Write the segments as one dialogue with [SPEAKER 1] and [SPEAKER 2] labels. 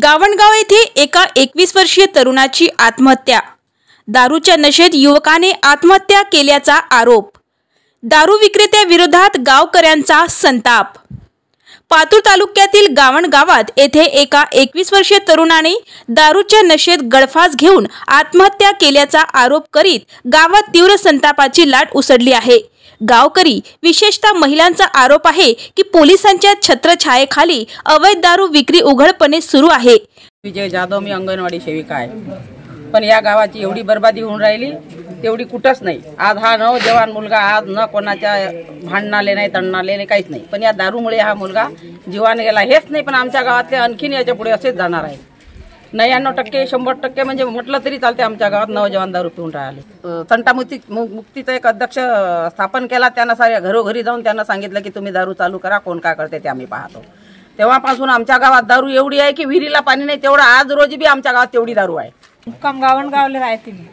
[SPEAKER 1] गावणगाव येथे एका 21 वर्षीय तरुणाची आत्महत्या। दारूच्या नशेत युवकाने आत्महत्या केल्याचा आरोप। दारू विक्रेत्याविरोधात गावकऱ्यांचा संताप। पातूर तालुक्यातील गावणगावात येथे एका 21 वर्षीय तरुणाने दारूच्या नशेत गळफास घेऊन आत्महत्या केल्याचा आरोप करीत गावात तीव्र संतापाची लाट उसळली आहे। गावकरी विशेषतः महिलांचा आरोप आहे की पोलिसांच्या छत्रछायेखाली अवैध दारू विक्री उघडपणे सुरू आहे।
[SPEAKER 2] विजय जाधव, मी अंगणवाडी सेविका आहे, पण या गावाची एवढी बर्बादी होऊन राहिली तेवढी कुठंच नाही। आज हा नवजवान मुलगा आज न कोणाच्या भांडणाले नाही, तणाले नाही, काहीच नाही, पण या दारूमुळे हा मुलगा जीवाने गेला। हेच नाही, पण आमच्या गावातले आणखीन याच्या पुढे असेच जाणार आहे। 99% 100% म्हणजे म्हटलं तरी चालते, आमच्या गावात नवजवान दारू पिऊन राहिले। संता मुक्तीचा एक अध्यक्ष स्थापन केला, त्यांना साऱ्या घरोघरी जाऊन त्यांना सांगितलं की तुम्ही दारू चालू करा, कोण काय करते ते आम्ही पाहतो। तेव्हापासून आमच्या गावात दारू एवढी आहे की विहिरीला पाणी नाही तेवढं आज रोजी बी आमच्या गावात तेवढी दारू आहे।
[SPEAKER 3] मुक्काम गावणगावले राहते मी।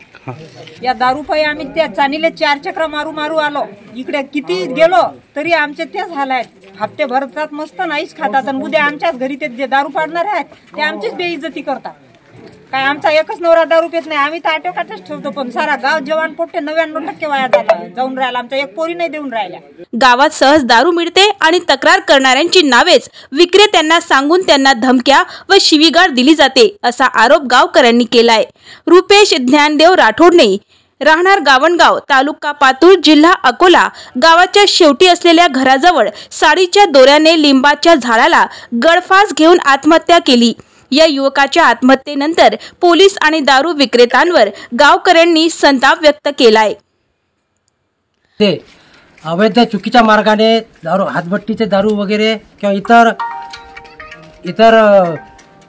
[SPEAKER 3] या दारू पायी आम्ही त्या चानीले 4 चक्र मारू आलो। इकडे किती गेलो तरी आमचे तेच हाल आहेत। हप्ते भरतात मस्त नाहीच खातात, आणि उद्या आमच्याच घरी ते जे दारू पाडणार आहेत ते आमचीच बेइज्जती करतात। काय आमचा एकच नवरा दारू पित नाही, आम्ही तर आटोकाटच ठेवतो, पण सारा गाव जवान पोट्टे 99% वाया जाऊन राहिला। आमचा एक पोरी नाही देऊन राहिल्या।
[SPEAKER 1] गावात सहज दारू मिळते आणि तक्रार करणाऱ्यांची नावेच विक्रेत्यांना सांगून त्यांना धमक्या व शिवीगाळ दिली जाते, असा आरोप गावकऱ्यांनी केलाय। रुपेश ज्ञानदेव राठोडने राहणार गावणगाव, तालुका पातूर, जिल्हा अकोला, गावाच्या शेवटी असलेल्या घराजवळ साडीच्या दोऱ्याने लिंबाच्या झाडाला गळफास घेऊन आत्महत्या केली। या युवकाच्या आत्महत्येनंतर पोलीस आणि दारू विक्रेत्यांवर गावकऱ्यांनी संताप व्यक्त केलाय।
[SPEAKER 4] ते अवैध चुकीच्या मार्गाने दारू, हातभट्टीचे दारू वगैरे किंवा इतर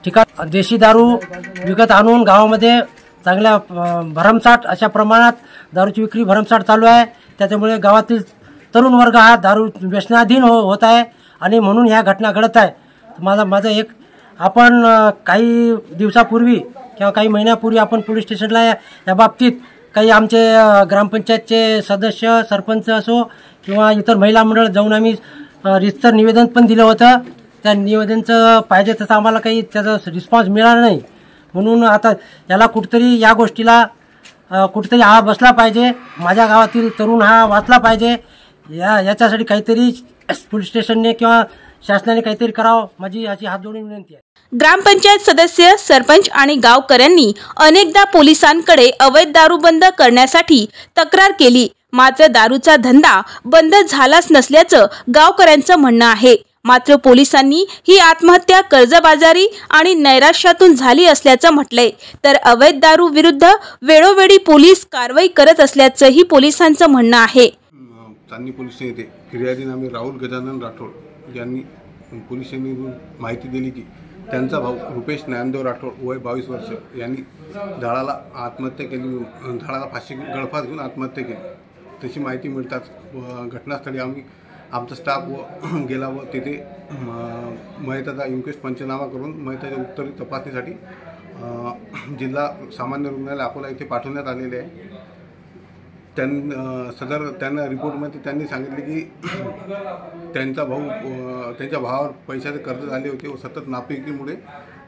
[SPEAKER 4] ठिकाण देशी दारू विकत आणून गावामध्ये चांगल्या भरमसाठ अशा प्रमाणात दारूची विक्री भरमसाठ चालू आहे। त्याच्यामुळे गावातील तरुण वर्ग हा दारू व्यसनाधीन होत आहे, आणि म्हणून ह्या घटना घडत आहे। माझं एक आपण काही दिवसापूर्वी किंवा काही महिन्यापूर्वी आपण पोलीस स्टेशनला या बाबतीत काही आमचे ग्रामपंचायतचे सदस्य, सरपंच असो किंवा इतर महिला मंडळ जाऊन आम्ही रितसर निवेदन पण दिलं होतं। त्या निवेदनचं पाहिजे तसं आम्हाला काही त्याचा रिस्पॉन्स मिळाला नाही, म्हणून आता याला कुठेतरी या गोष्टीला कुठेतरी हा बसला पाहिजे। माझ्या गावातील तरुण हा वाचला पाहिजे। याच्यासाठी काहीतरी पोलीस स्टेशनने किंवा शासनाने काहीतरी करावं, माझी याची हात जोडून विनंती आहे।
[SPEAKER 1] ग्रामपंचायत सदस्य, सरपंच आणि गावकऱ्यांनी अनेकदा पोलिसांकडे अवैध दारू बंद करण्यासाठी तक्रार केली, मात्र दारूचा धंदा बंद झालाच नसल्याचं गावकऱ्यांचं म्हणणं आहे। मात्र पोलिसांनी ही आत्महत्या कर्जबाजारी आणि नैराश्यातून झाली असल्याचं म्हटलंय, तर अवैध दारू विरुद्ध वेळोवेळी पोलीस कारवाई करत असल्याचंही पोलिसांचं म्हणणं आहे।
[SPEAKER 5] चांदणी पोलीस स्टेशन फिर्यादी नामे राहुल गजानन राठोड यांनी पोलीस स्टेशनने माहिती दिली की त्यांचा भाऊ रुपेश ज्ञानदेव राठोड, वय 22 वर्ष, यांनी झाडाला आत्महत्या केली, झाडाला फाशी गळफास घेऊन आत्महत्या केली। तशी माहिती मिळताच घटनास्थळी आमचा स्टाफ गेला व तिथे मयताचा इन्क्वेस्ट पंचनामा करून मयताच्या उत्तरी तपासणीसाठी जिल्हा सामान्य रुग्णालय अकोला येथे पाठवण्यात आलेले आहे। त्यांना रिपोर्टमध्ये त्यांनी सांगितले की त्यांच्या भावावर पैशाचे कर्ज झाले होते व सतत नापिकीमुळे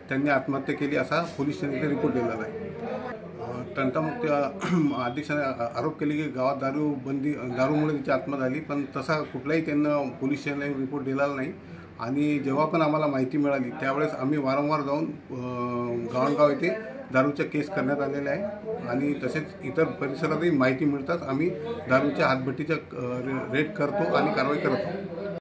[SPEAKER 5] त्यांनी आत्महत्या केली, असा पोलीस स्टेशनने रिपोर्ट दिलेला आहे। तंटामुक्त अध्यक्षाने आरोप केले की गावात दारूमुळे त्याची आत्महत्या झाली, पण तसा कुठलाही त्यांना पोलीस स्टेशनला रिपोर्ट दिलेला नाही। आणि जेव्हा पण आम्हाला माहिती मिळाली त्यावेळेस आम्ही वारंवार जाऊन गावणगाव येथे दारूच्या केस करण्यात आलेल्या आहे, आणि तसेच इतर परिसरातही माहिती मिळताच आम्ही दारूच्या हातभट्टीचा रेड करतो आणि कारवाई करतो।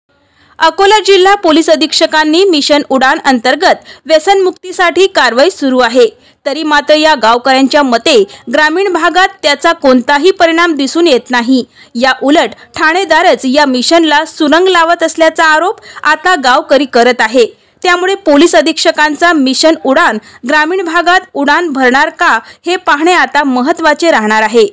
[SPEAKER 1] अकोला जिल्हा पोलीस अधीक्षकांनी मिशन उडान अंतर्गत व्यसनमुक्तीसाठी कारवाई सुरू आहे, तरी मात्र या गावकऱ्यांच्या मते ग्रामीण भागात त्याचा कोणताही परिणाम दिसून येत नाही। या उलट ठाणेदारच या मिशनला सुरंग लावत असल्याचा आरोप आता गावकरी करत आहे। त्यामुळे पोलीस अधीक्षकांचा मिशन उडान ग्रामीण भागात उडान भरणार का, हे पाहणे आता महत्त्वाचे राहणार आहे।